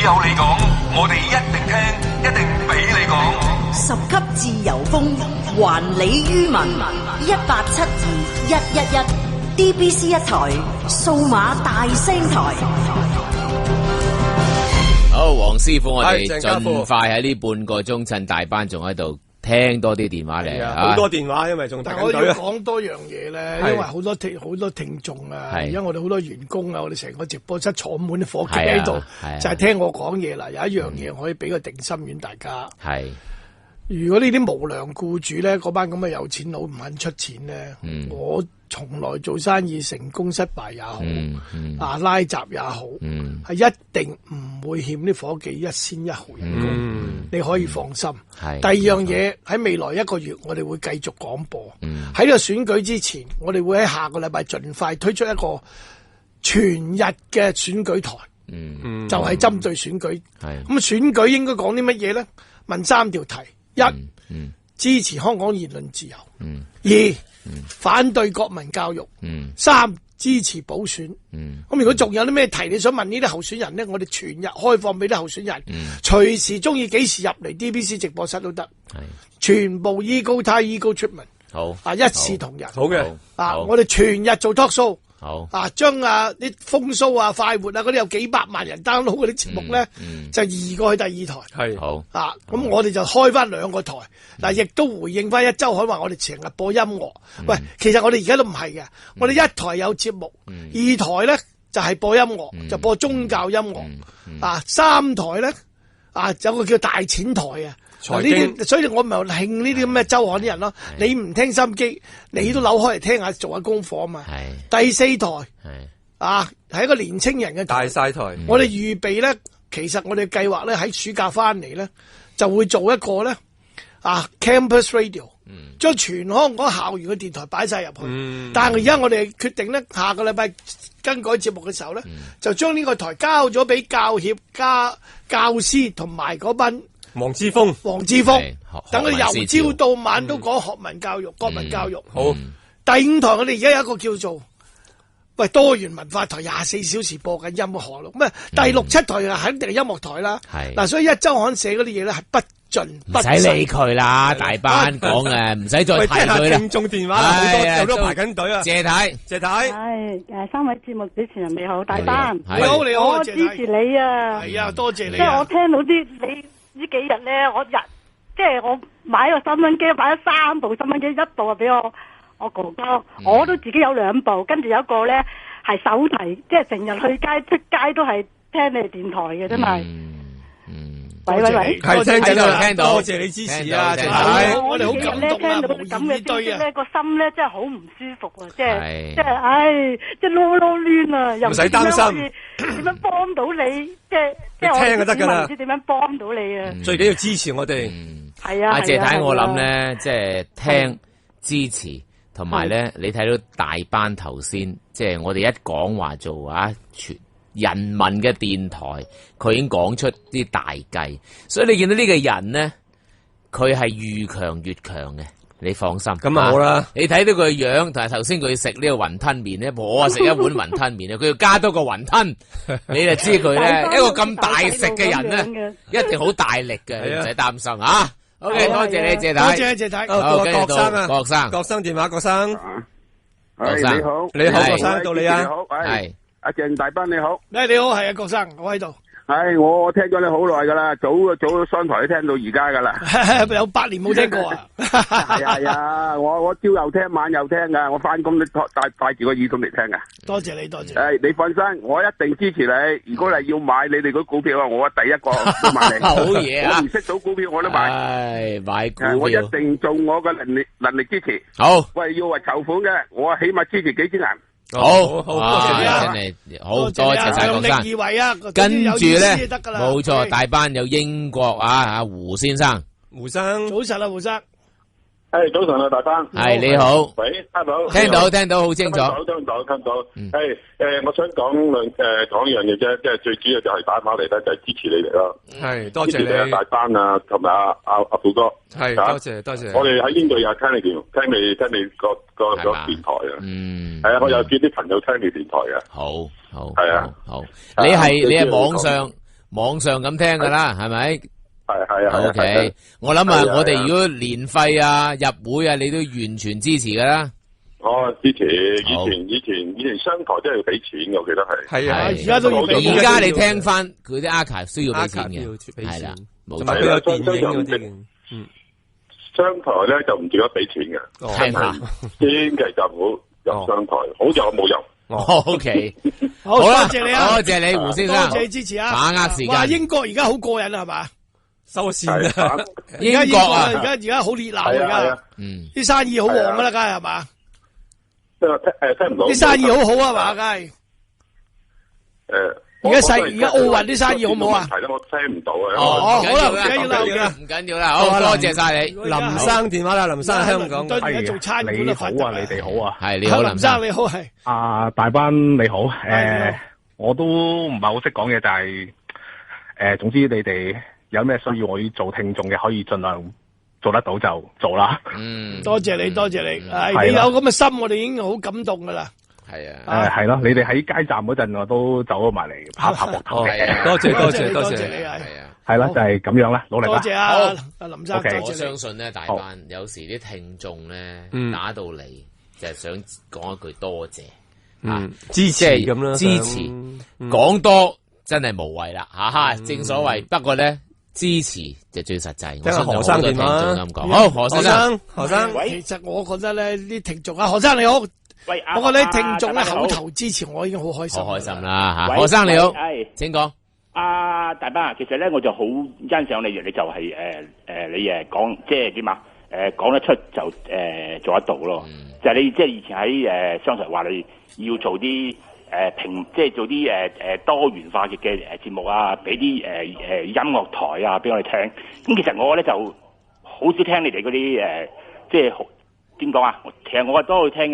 有你講，我哋一定聽，一定俾你講。十級自由風，還理於民。18721111，DBC 一台，數碼大聲台。好，黃師傅，我哋盡快喺呢半個鐘，趁大班仲喺度聽多啲電話嚟啊！好多電話，因為仲大緊隊。我要講多樣嘢咧，因為好多聽眾啊，而家我哋好多員工啊，我哋成個直播室坐滿啲伙計喺度，就係聽我講嘢啦。有一樣嘢可以俾個定心丸大家。係，如果呢啲無良僱主咧，嗰班咁嘅有錢佬唔肯出錢咧，我從來做生意成功失敗也好，拉閘也好，係一定唔會欠啲伙計一仙一毫人工，你可以放心。第二樣嘢喺未來一個月，我哋會繼續廣播。喺呢個選舉之前，我哋會喺下個禮拜盡快推出一個全日嘅選舉台，就係針對選舉。咁選舉應該講啲乜嘢咧？問3條題：一，支持香港言論自由；二，反對國民教育；三，支持補選。咁如果仲有啲咩題你想問呢啲候選人呢？我哋全日開放俾啲候選人，隨時中意幾時入嚟 DBC 直播室都得。全部 equal time equal treatment。好啊，一視同仁。好嘅。我哋全日做 talk show。好將啲風騷啊、快活啊嗰啲有幾百萬人 download 嗰啲節目咧，就移過去第二台。係好咁我哋就開翻2個台。嗱，亦都回應翻一周刊話我哋成日播音樂。喂，其實我哋而家都唔係嘅，我哋一台有節目，二台咧就係播音樂，就播宗教音樂。3台咧有個叫大錢台啊。呢啲，所以我咪興呢啲咁嘅周刊啲人咯。你唔聽心機，你都扭開嚟聽下，做下功課啊嘛。第4台係一個年青人嘅大晒台。我哋預備咧，其實我哋計劃咧喺暑假翻嚟咧，就會做一個咧Campus Radio，將全香港校園嘅電台擺晒入去。但係而家我哋決定咧，下個禮拜更改節目嘅時候咧，就將呢個台交咗俾教協加教師同埋嗰班。黃之鋒，等佢由朝到晚都講學文教育、國民教育。好，第5台我哋而家有一個叫做多元文化台，24小時播緊音樂咯。咁第6、7台肯定係音樂台啦。嗱，所以一周刊寫嗰啲嘢咧係不盡不盡。唔使理佢啦，大班講嘅，唔使再提佢啦。聽眾電話好多排緊隊啊！謝太，係3位節目主持人你好，大班你好，我支持你啊！係啊，多謝你。即係我聽到啲你。呢幾日咧，我買個收音機，買咗3部收音機，一部俾我哥哥，我都自己有2部，跟住有一個咧係手提，即係成日去街出街都係聽你哋電台嘅，真係。喂，係聽到，多謝你支持啊！我哋好感動啊！聽到咁嘅消息咧，個心咧真係好唔舒服啊！即係撈亂啊！又唔使擔心，點樣幫到你？即係我聽就得噶啦，唔知點樣幫到你啊！最緊要支持我哋。係啊，謝太，我諗咧，即係聽支持，同埋咧，你睇到大班頭先，即係我哋一講話做人民嘅電台，佢已經講出啲大計，所以你見到呢個人呢，佢係愈強越強嘅，你放心。咁好啦，你睇到佢樣，同埋頭先佢食呢個雲吞麵咧，我食一碗雲吞麵佢要加多個雲吞，你就知佢咧一個咁大食嘅人咧，一定好大力嘅，你唔使擔心啊。OK， 多謝你謝太，多謝謝太。郭生啊，郭生電話，郭生，你好，郭生到你啊，係。阿鄭大班你好，你好，係啊，郭生，我喺度。係我聽咗你好耐噶啦，早商台都聽到而家噶啦。有8年冇聽過啊？係啊，我朝又聽，晚又聽噶，我翻工都帶住個耳筒嚟聽噶。多謝你，多謝。你放心，我一定支持你。如果係要買你哋嗰股票啊，我第一個都買你。好嘢啊！我唔識到股票我都買。買股票。我一定做我嘅能力支持。好。喂，要話籌款嘅，我起碼支持幾千人。好，多謝你，好多謝晒郭生。跟住咧，冇錯，大班有英國阿胡先生，胡生，早晨啊，胡生。早晨啊，大班。係你好。喂，聽到，好清楚。聽到。我想講一樣嘢啫，即係最主要就係打電話嚟咧，就係支持你哋咯。係，多謝你。大班啊，同埋阿富哥。係，多謝。我哋喺英國又聽你個電台啊。係啊，我又叫啲朋友聽你電台啊。好。係啊，好。你係網上咁聽噶啦，係咪？係啊。OK， 我諗啊，我哋如果年費啊、入會啊，你都完全支持噶啦。支持。以前商台都係要俾錢嘅，我記得係。係啊，而家都要俾。而家你聽翻佢啲 archive 需要俾錢嘅，係啦，冇錯。佢有電影嗰啲。商台咧就唔值得俾錢嘅，聽下，千祈就唔好入商台，好有冇入。OK， 好啦，多謝你啊，多謝你胡先生，多謝支持啊，把握時間。哇，英國而家好過癮啦，係嘛？收線啦，英國啊，而家好熱鬧而家，啲生意好旺噶啦，梗係係嘛？聽唔到。啲生意好好啊嘛，梗係。而家奧運啲生意好唔好啊？係啦，我聽唔到啊。好啦，唔緊要啦，好，多謝晒你，林生電話啦，林生喺香港。而家做餐館你好啊，你哋好啊，係你好，林生你好係。大班你好，我都唔係好識講嘢，但係總之你哋有咩需要我要做聽眾嘅，可以盡量做得到就做啦。多謝你，多謝你，你有咁嘅心，我哋已經好感動噶啦。係啊，係咯，你哋喺街站嗰陣我都走咗埋嚟拍膊頭嘅。多謝你係啦，就係咁樣啦，努力啦。多謝啊，林生，我相信咧，大班有時啲聽眾咧打到嚟就係想講一句多謝支持咁啦，支持講多真係無謂啦吓，正所謂不過咧支持就最實際。聽下何生電話咁講，好何生，其實我覺得咧啲聽眾啊，何生你好。喂，我覺得啲聽眾咧口頭支持我已經好開心，好開心啦吓。何生你好，請講。大班，其實咧我就好欣賞你，你就係你講即係點啊？講得出就做得到咯。就係你即係以前喺商台話你要做啲即係做啲多元化嘅節目啊，俾啲音樂台啊俾我哋聽。咁其實我咧就好少聽你哋嗰啲即係點講啊？其實我都會聽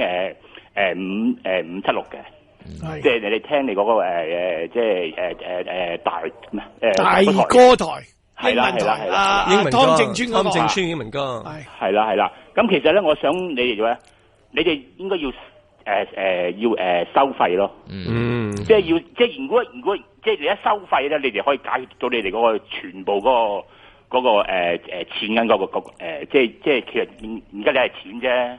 576嘅，即係你哋聽你嗰個即係大歌台，係啦，英文歌，湯正川英文歌，係啦。咁其實咧，我想你哋做咧，你哋應該要收費咯，即係如果即係你一收費咧，你哋可以解決到你哋嗰個全部嗰個錢銀嗰個即係其實而家你係錢啫。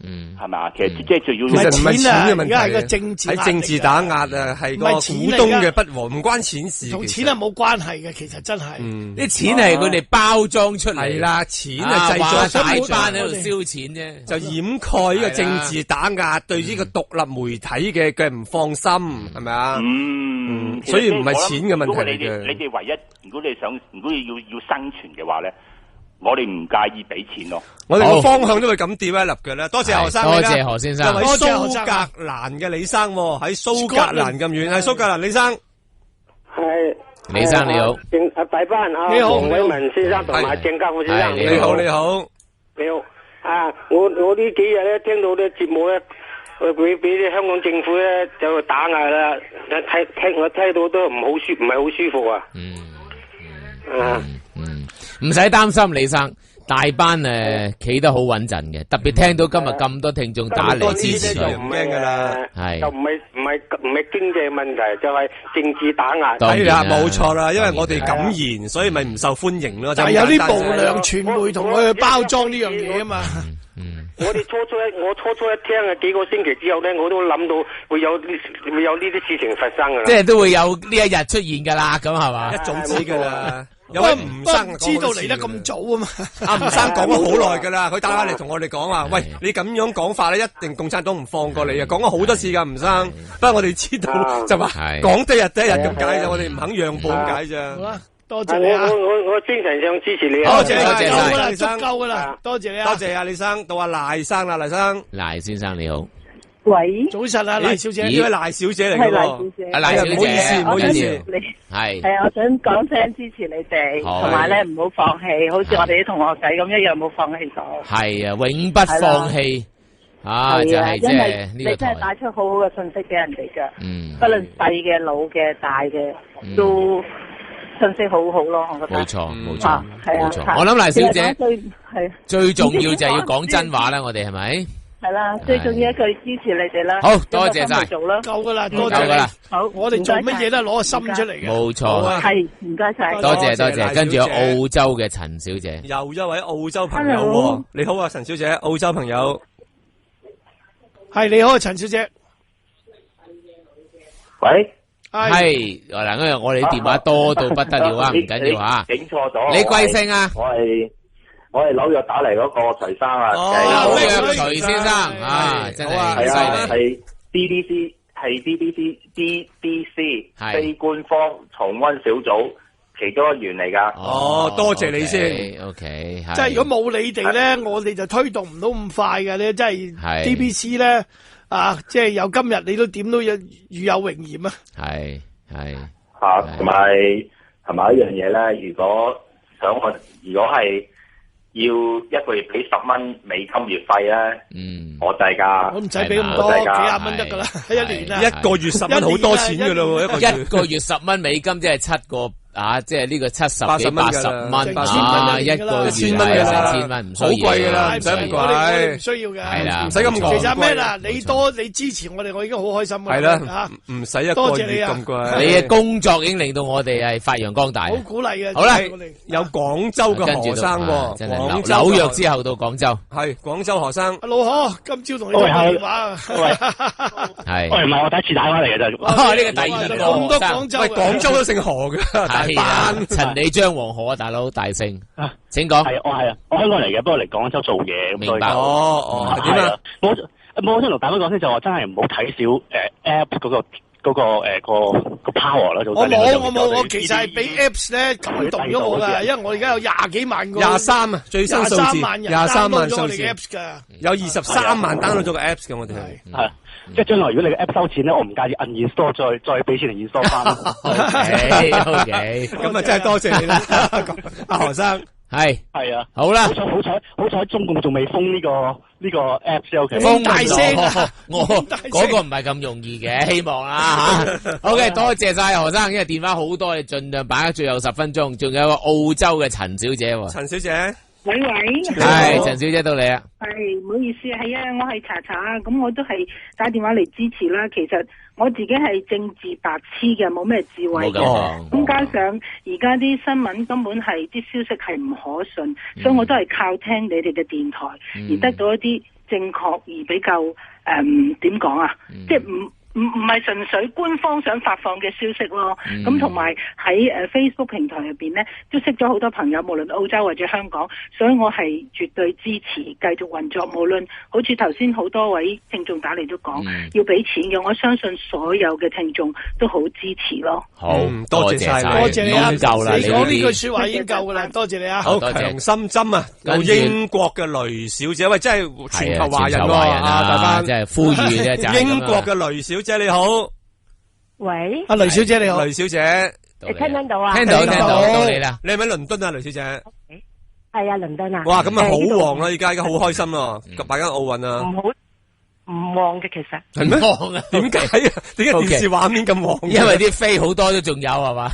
係嘛？其實即係最要，其實唔係錢嘅問題，係個政治，係政治打壓啊，係個股東嘅不和，唔關錢事。同錢係冇關係嘅，其實真係。啲錢係佢哋包裝出嚟。係啦，錢係製造大班喺度燒錢啫，就掩蓋呢個政治打壓對呢個獨立媒體嘅唔放心，係咪啊？所以唔係錢嘅問題嚟嘅。你哋唯一，如果要生存嘅話咧。我哋唔介意俾錢咯，我哋個方向都會咁 develop 嘅啦。多謝何生，多謝何先生，多謝蘇格蘭嘅李生喺蘇格蘭咁遠，係蘇格蘭李生，係李生你好，大班啊，你好，黃偉文先生同埋鄭家富先生，你好。我呢幾日咧聽到啲節目咧，俾啲香港政府咧就打壓啦，我睇到都唔係好舒服啊。唔使擔心，李生大班企得好穩陣嘅，特別聽到今日咁多聽眾打嚟支持佢，唔驚噶啦，係就唔係經濟問題，就係政治打壓。係啦，冇錯啦，因為我哋敢言，所以咪唔受歡迎咯。就係有啲無良傳媒同佢去包裝呢樣嘢啊嘛。我初初一聽啊，幾個星期之後咧，我都諗到會有呢啲事情發生噶啦。即係都會有呢一日出現噶啦，咁係嘛？一早知噶啦。有位吳生知道嚟得咁早啊嘛？阿吳生講咗好耐噶啦，佢打嚟同我哋講話，喂，你咁樣講法咧，一定共產黨唔放過你啊！講咗好多次噶，吳生。不過我哋知道就話講得日得日咁解啫，我哋唔肯讓步咁解啫。好啦，多謝你啊！我精神上支持你啊！多謝，足夠噶啦，多謝你啊！多謝啊，李生，到阿賴生啦，賴生。賴先生你好。喂，早晨啊，賴小姐，呢位賴小姐嚟嘅喎，賴小姐，唔好意思，唔好意思，係啊，我想講聲支持你哋，同埋咧唔好放棄，好似我哋啲同學仔咁一樣冇放棄咗。係啊，永不放棄啊，就係即係呢個台。你真係帶出好好嘅信息俾人哋㗎，不論細嘅、老嘅、大嘅，都信息好好咯，我覺得。冇錯，我諗賴小姐最重要就係要講真話啦，我哋係咪？係啦，最重要一句支持你哋啦。好多謝晒，夠噶啦，多謝你。好，我哋做乜嘢都係攞個心出嚟嘅。冇錯，係唔該晒，多謝。跟住有澳洲嘅陳小姐，又一位澳洲朋友。你好啊，陳小姐，澳洲朋友。係你好啊，陳小姐。喂。係嗱，因為我哋啲電話多到不得了啊，唔緊要吓。整錯咗。你貴姓啊？我係紐約打嚟嗰個徐生啊。紐約徐先生啊，真係犀利。係 BBC 非官方重溫小組其中一員嚟噶。哦，多謝你先。OK，即係如果冇你哋咧，我哋就推動唔到咁快嘅咧。即係 DBC 咧。即係有今日，你都點都有與有榮焉啊！係同埋一樣嘢咧，如果係要一個月俾10蚊美金月費咧，我制㗎。我唔使俾咁多，幾廿蚊得㗎啦，一年啊！一個月10蚊好多錢㗎咯，一個月10蚊美金即係7個。即係呢個70幾80蚊，一個月1000蚊嘅1000蚊，唔需要，好貴噶啦，唔使咁貴，我哋唔需要嘅，係啦，唔使咁貴。其實咩啦？你支持我哋，我已經好開心啦。係啦，唔使一個月咁貴。你嘅工作已經令到我哋係發揚光大，好鼓勵嘅。好啦，有廣州嘅何生，紐約之後到廣州，係廣州何生。阿老何，今朝同你打電話，係，唔係我第一次打電話嚟嘅啫。呢個第二個咁多廣州，廣州都姓何嘅。係啊，陳李張黃何啊，大佬大姓，請講。係我香港嚟嘅，不過嚟廣州做嘢。明白。點啊？我想同大家講先，就話真係唔好睇少app 嗰個 power 啦。我冇，我其實係俾 apps 咧感動咗我噶，因為我而家有20幾萬個23啊，最新數字23萬數字 apps 噶，有23萬 download 咗個 apps 嘅，我哋係。即係將來如果你個 app 收錢咧，我唔介意 uninstall 再俾錢嚟 install 翻。OK，咁啊真係多謝你啦，阿何生。係啊，好啦，好彩中共仲未封呢個 app 先 OK。封大聲，我嗰個唔係咁容易嘅，希望啦吓。OK， 多謝晒何生，因為電話好多，你盡量把握最後10分鐘。仲有個澳洲嘅陳小姐，陳小姐。喂，係陳小姐到你啊！係唔好意思，係啊，我係查查啊，咁我都係打電話嚟支持啦。其實我自己係政治白痴嘅，冇咩智慧嘅。咁加上而家啲新聞根本係啲消息係唔可信，所以我都係靠聽你哋嘅電台而得到一啲正確而比較點講啊，即係唔係純粹官方想發放嘅消息咯，咁同埋喺Facebook 平台入邊咧，都識咗好多朋友，無論澳洲或者香港，所以我係絕對支持繼續運作。無論好似頭先好多位聽眾打嚟都講要俾錢嘅，我相信所有嘅聽眾都好支持咯。好，多謝晒，多謝你啊！夠啦，你講呢句說話已經夠噶啦，多謝你啊！好，強心針啊！有英國嘅雷小姐，喂，真係全球華人啊！大家真係呼籲啫，英國嘅雷小姐你好。喂，阿雷小姐你好，雷小姐，你聽唔聽到啊？聽到到你啦。你係咪喺倫敦啊，雷小姐？係啊，倫敦啊。哇，咁啊好旺啦！而家好開心咯，辦緊奧運啊。唔旺嘅其實。係咩？旺啊？點解啊？點解電視畫面咁旺？因為啲飛好多都仲有係嘛？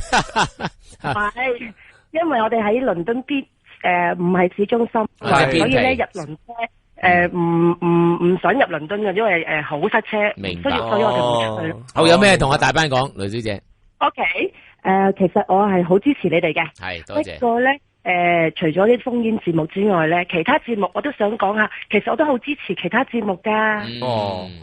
係，因為我哋喺倫敦邊唔係市中心，所以咧入輪車唔想入倫敦嘅，因為好塞車，所以我哋唔出去咯。好，有咩同阿大班講，雷小姐 ？OK，其實我係好支持你哋嘅，係多謝。不過咧。除咗啲烽煙節目之外咧，其他節目我都想講下。其實我都好支持其他節目噶。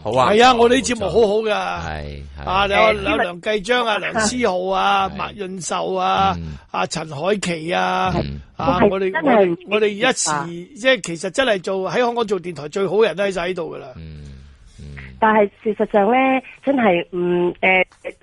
好啊。係啊，我哋啲節目好好噶。係有梁繼章啊、梁思浩啊、麥潤壽啊、阿陳凱琪啊。我哋一時即係其實真係喺香港做電台最好人都喺晒喺度噶啦。但係事實上咧，真係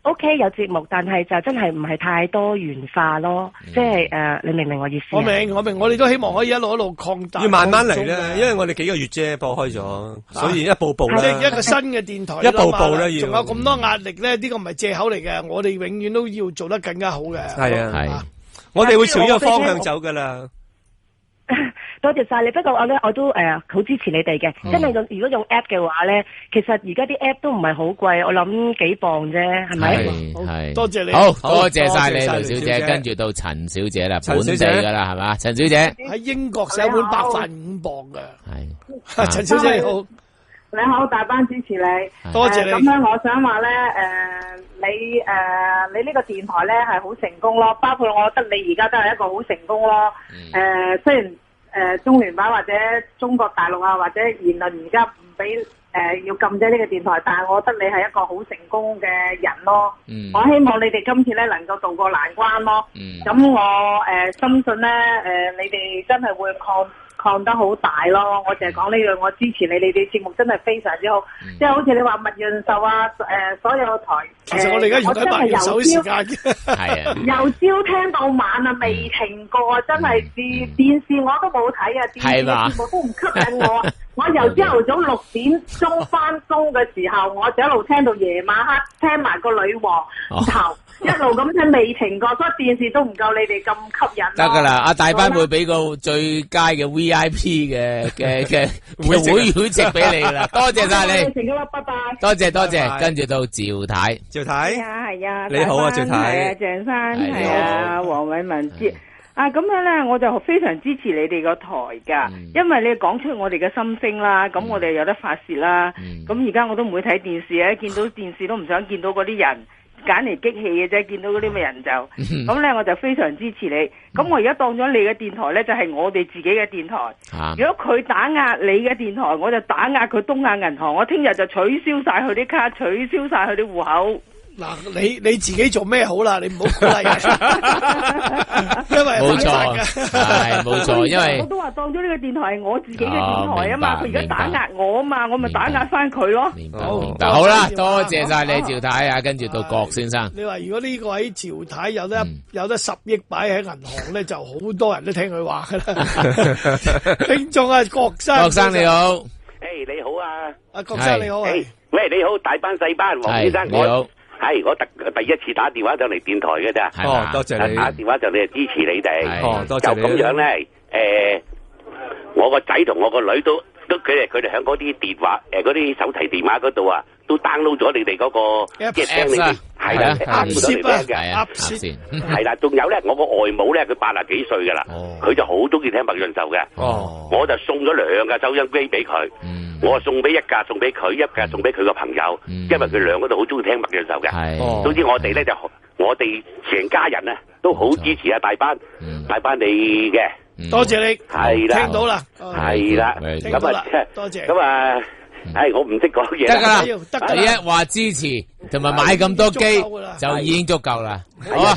OK 有節目，但係就真係唔係太多元化咯。即係你明唔明我意思？我明，我哋都希望可以一路擴大。要慢慢嚟咧，因為我哋幾個月啫播開咗，所以一步步咧。一個新嘅電台，一步步咧要。仲有咁多壓力咧，呢個唔係借口嚟嘅。我哋永遠都要做得更加好嘅。係啊，係。我哋會朝呢個方向走噶啦。多謝晒你，不過我都好支持你哋嘅。真係如果用 app 嘅話咧，其實而家啲 app 都唔係好貴，我諗幾磅啫，係咪？係，多謝你，好多謝晒你，雷小姐。跟住到陳小姐啦，本地噶啦，係嘛？陳小姐喺英國寫一碗白飯5磅嘅，係陳小姐你好。你好，大班支持你，多謝你。咁樣我想話咧，你呢個電台咧係好成功咯，包括我覺得你而家都係一個好成功咯。雖然中聯辦或者中國大陸啊或者言論而家唔俾要禁止呢個電台，但係我覺得你係一個好成功嘅人咯。我希望你哋今次咧能夠渡過難關咯。咁我深信咧你哋真係會擴得好大咯！我淨係講呢樣，我支持你哋節目真係非常之好，即係好似你話麥潤壽啊，所有台。其實我哋而家用緊麥潤壽嘅時間嘅，係啊，由朝聽到晚啊，未停過啊，真係電視我都冇睇啊，電視嘅節目都唔吸引我。我由朝頭早6點鐘翻工嘅時候，我就一路聽到夜晚黑，聽埋個女王頭。一路咁聽未停過，所以電視都唔夠你哋咁吸引。得噶啦，阿大班會俾個最佳嘅 VIP 嘅會籍俾你噶啦，多謝晒你。成咗啦，拜拜。多謝，跟住到趙太。趙太。係啊，你好啊，趙太。鄭生係啊，黃偉文知。咁樣咧，我就非常支持你哋個台噶，因為你講出我哋嘅心聲啦，咁我哋有得發泄啦。咁而家我都唔會睇電視啊，見到電視都唔想見到嗰啲人。揀嚟激氣嘅啫，見到嗰啲咩人就咁咧，我就非常支持你。咁我而家當咗你嘅電台咧，就係我哋自己嘅電台。如果佢打壓你嘅電台，我就打壓佢東亞銀行。我聽日就取消晒佢啲卡，取消晒佢啲戶口。嗱，你自己做咩好啦？你唔好鼓勵人，因為冇錯，係冇錯，因為我都話當咗呢個電台係我自己嘅電台啊嘛，佢而家打壓我啊嘛，我咪打壓翻佢咯。明白。好啦，多謝晒你趙太啊，跟住到郭先生。你話如果呢個喺趙太有得10億擺喺銀行咧，就好多人都聽佢話噶啦。聽眾啊，郭生你好，你好啊，阿郭生你好，喂你好，大班細班，黃先生你好。係我第一次打電話上嚟電台嘅咋。多謝你。打電話就你係支持你哋。多謝你。就咁樣咧，我個仔同我個女都佢哋響嗰啲電話嗰啲手提電話嗰度啊，都 download 咗你哋嗰個即係聽你哋係啦 download 咗嚟聽嘅。係啦，仲有咧，我個外母咧，佢80幾歲噶啦，佢就好中意聽麥潤壽嘅。我就送咗2架收音機俾佢。我送俾1架，送俾佢1架，送俾佢個朋友，因為佢兩個都好中意聽麥潤壽嘅。總之我哋咧就我哋成家人咧都好支持啊大班你嘅。多謝你，係啦，聽到啦，係啦，咁啊，多謝，咁啊，我唔識講嘢，得噶啦，第一話支持同埋買咁多機就已經足夠啦。好啊，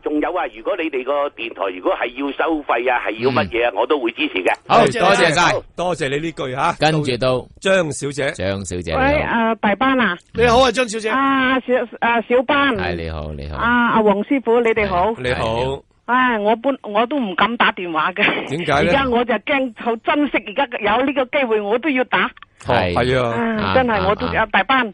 仲有啊，如果你哋個電台如果係要收費啊，係要乜嘢啊，我都會支持嘅。好，多謝晒，多謝你呢句吓。跟住到張小姐，喂，大班啊，你好啊，張小姐，小班，係你好，阿黃師傅，你哋好，你好。我都唔敢打電話嘅。點解咧？而家我就驚好珍惜，而家有呢個機會，我都要打。係啊，真係我都大班，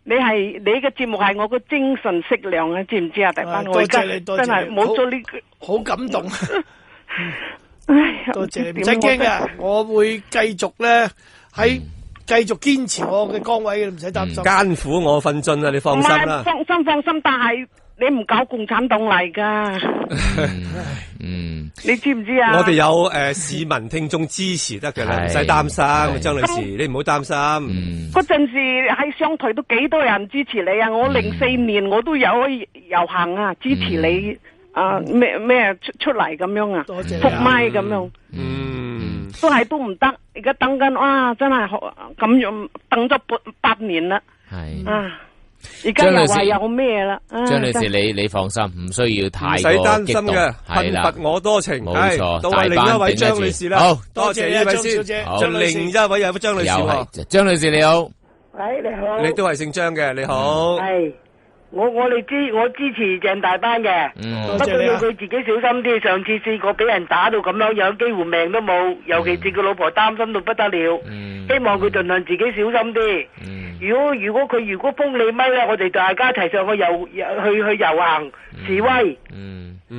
你嘅節目係我個精神食糧啊，知唔知啊？大班，我而家真係冇咗呢句，好感動。多謝你，唔使驚嘅，我會繼續咧繼續堅持我嘅崗位嘅，唔使擔心。艱苦我奮進啊，你放心啦。放心，但係。你唔搞共產黨嚟噶，你知唔知啊？我哋有市民聽眾支持得嘅啦，唔使擔心，張女士，你唔好擔心。嗰陣時喺商台都幾多人支持你啊！我04年我都有遊行啊，支持你咩出嚟咁樣啊，復麥咁樣，都係都唔得，而家等緊啊，真係咁樣等咗8年啦，啊！而家又話有咩啦？張女士，你放心，唔需要太過激動，唔使擔心嘅，恨罰我多情。冇錯，到另一位張女士啦。好，多謝呢位先。就另一位有張女士。張女士你好，喂，你好。你都係姓張嘅，你好。係，我支持鄭大班嘅。不過要佢自己小心啲。上次試過俾人打到咁樣，幾乎命都冇，尤其是佢老婆擔心到不得了。希望佢盡量自己小心啲。如果封你咪咧，我哋大家一齊上去遊行示威，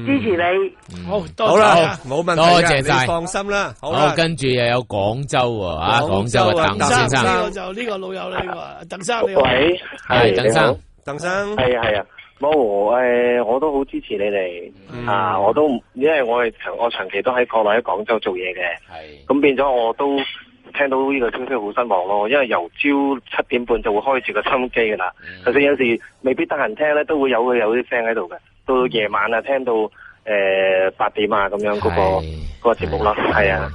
支持你。好啦，冇問題嘅，多謝晒，你放心啦。好，跟住又有廣州喎，廣州嘅鄧先生，呢個老友呢個鄧生你好，喂，係鄧生，鄧生，係啊，我都好支持你哋，我都因為我長期都喺國內喺廣州做嘢嘅，咁變咗我都聽到呢個消息好失望咯，因為由朝7點半就會開住個收音機噶啦，就算有時未必得閒聽咧，都會有啲聲喺度嘅。到夜晚啊，聽到8點啊咁樣嗰個節目啦，係啊。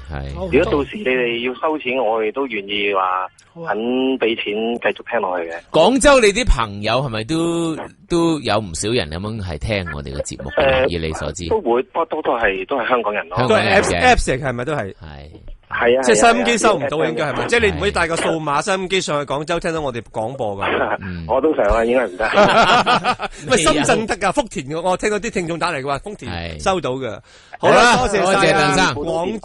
如果到時你哋要收錢，我哋都願意話肯俾錢繼續聽落去嘅。廣州你啲朋友係咪都有唔少人咁樣係聽我哋嘅節目嘅？以你所知都會，不過都係香港人咯。香港人嘅 Apps 係咪都係？係啊，即係收音機收唔到應該係咪？即係你唔可以帶個數碼收音機上去廣州聽到我哋廣播噶。我都想啊，應該唔得。喂，深圳得噶，福田我聽到啲聽眾打嚟嘅話，福田收到嘅。好啦，多謝鄧生。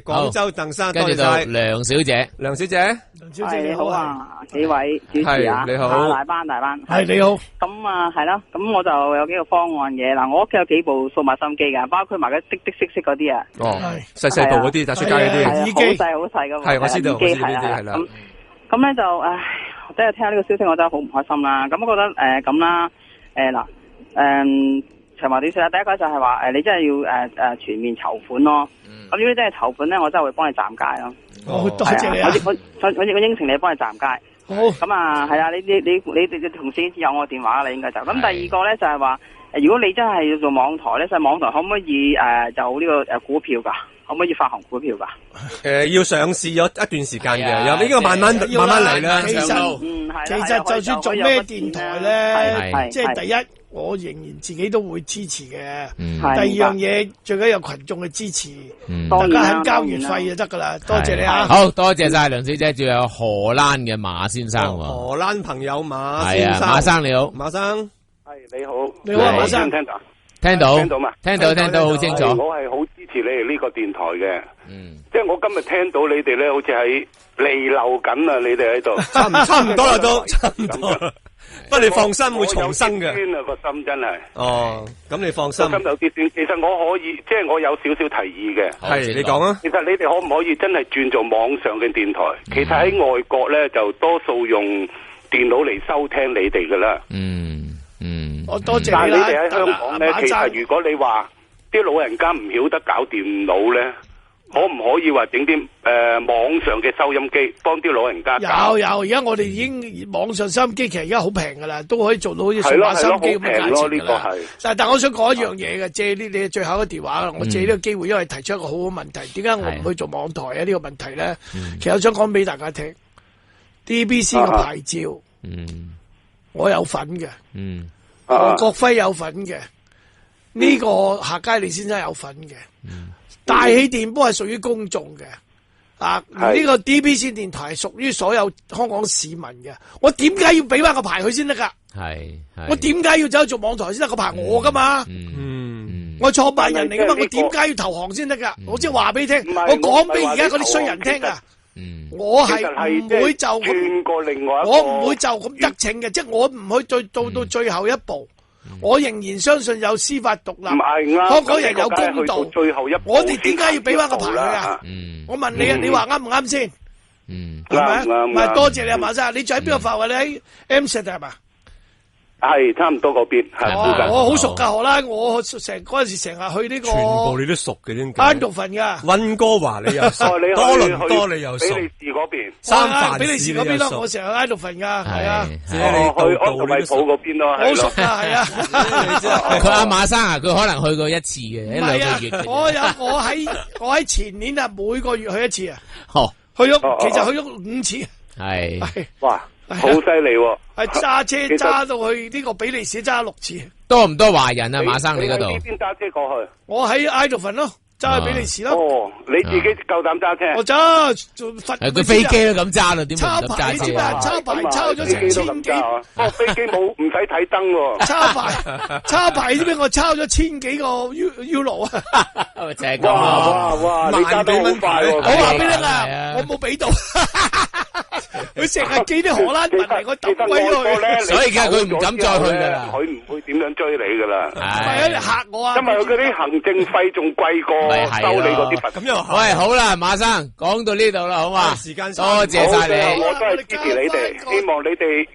廣州鄧生，跟住到梁小姐，梁小姐你好啊，幾位主持啊，你好，大班，係你好。咁啊，係啦，咁我就有幾個方案嘅。嗱，我屋企有幾部數碼收音機噶，包括埋嗰滴色嗰啲啊。哦，細部嗰啲，就出街嗰啲。耳機好細噶。係，我知道，耳機係啦。咁咧就唉，即係聽下呢個消息，我真係好唔開心啦。咁我覺得咁啦，長話短說啦，第一個就係話你真係要全面籌款咯。咁如果你真係籌款咧，我真係會幫你站街咯。好，多謝你啊！我應承你幫你站街。好。咁啊，係啊，你同事有我電話啦，你應該就。咁第二個咧就係話，如果你真係要做網台咧，就網台可唔可以就呢個股票㗎？可唔可以發行股票㗎？要上市咗一段時間嘅，有呢個慢慢嚟啦。其實就算做咩電台咧，即係第一，我仍然自己都會支持嘅。第二樣嘢最緊要有群眾嘅支持，大家肯交月費就得噶啦。多謝你啊！好多謝晒梁小姐，仲有荷蘭嘅馬先生。荷蘭朋友馬先生，馬生你好，馬生係你好，你好馬生，聽到嘛？聽到好清楚。我係好支持你哋呢個電台嘅，即係我今日聽到你哋咧，好似係彌留緊啊！你哋喺度，差唔多啦，都差唔多。不過你放心，會重生嘅。酸啊個心真係。哦，咁你放心。個心有啲酸，其實我可以，即係我有少少提議嘅。係，你講啊。其實你哋可唔可以真係轉做網上嘅電台？其實喺外國咧，就多數用電腦嚟收聽你哋噶啦。我多謝你啦。但係你哋喺香港咧，其實如果你話啲老人家唔曉得搞電腦咧，可唔可以話整啲網上嘅收音機幫啲老人家搞？有，而家我哋已經網上收音機，其實而家好平噶啦，都可以做到好似數碼收音機咁嘅價錢噶啦。但係我想講一樣嘢嘅，借呢你最後一個電話啦，我借呢個機會，因為提出一個好好問題，點解我唔去做網台啊？呢個問題咧，其實我想講俾大家聽，DBC 嘅牌照，我有份嘅，何國輝有份嘅，呢個夏佳利先生有份嘅。大氣電波係屬於公眾嘅，而呢個 DBC 電台係屬於所有香港市民嘅。我點解要俾翻個牌佢先得噶？我點解要走去做網台先得？個牌我噶嘛？我創辦人嚟噶嘛？我點解要投降先得噶？我即係話俾你聽，我講俾而家嗰啲衰人聽啊！我係唔會就咁，我唔會就咁得逞嘅，即係我唔去到最後一步。我仍然相信有司法獨立，香港人有公道。我哋點解要俾翻個牌佢啊？我問你啊，你話啱唔啱先？係咪啊？唔係，多謝你啊，馬生。你仲喺邊度發話？你喺 M7係嘛？係差唔多嗰邊，係附近。我好熟噶荷蘭，我嗰陣時成日去呢個。全部你都熟嘅點解？安道份噶。溫哥華你又熟，多倫多你又熟。比利時嗰邊。三藩比利時嗰邊咯，我成日喺安道份噶，係啊。去安道米普嗰邊咯，好熟噶，係啊。佢阿馬生啊，佢可能去過一次嘅，一兩個月。我喺前年啊，每個月去一次啊。去咗，其實去咗5次。係。哇！好犀利喎！係揸車揸到去呢個比利時揸6次。多唔多華人啊？馬生你嗰度？你邊揸車過去？我喺埃度份咯，揸去比利時咯。哦，你自己夠膽揸車？我揸佢飛機都咁揸啦，點叉牌你知咩？叉牌抄咗成千幾。哦，飛機冇唔使睇燈喎。叉牌知唔知我抄咗1000幾個 Euro 啊？就係咁啊！哇！你揸得好快喎！我話俾你啦，我冇俾到。佢成日寄啲荷蘭文嚟，我抌鬼佢，所以而家佢唔敢再去噶啦。佢唔會點樣追你噶啦。係啊，嚇我啊！因為佢嗰啲行政費仲貴過收你嗰啲。咁又喂，好啦，馬生講到呢度啦，好嘛？時間多謝晒你，我都係支持你哋，希望你哋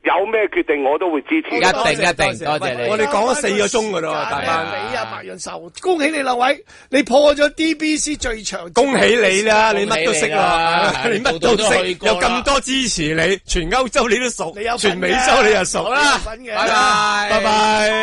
有咩決定我都會支持。一定，多謝你。我哋講咗4個鐘噶啦，大班。你啊，白楊壽，恭喜你兩位，你破咗 DBC 最長。恭喜你啦，你乜都識啦，你乜都識，有咁多支持你，全歐洲你都熟，全美洲你又熟啦。拜拜。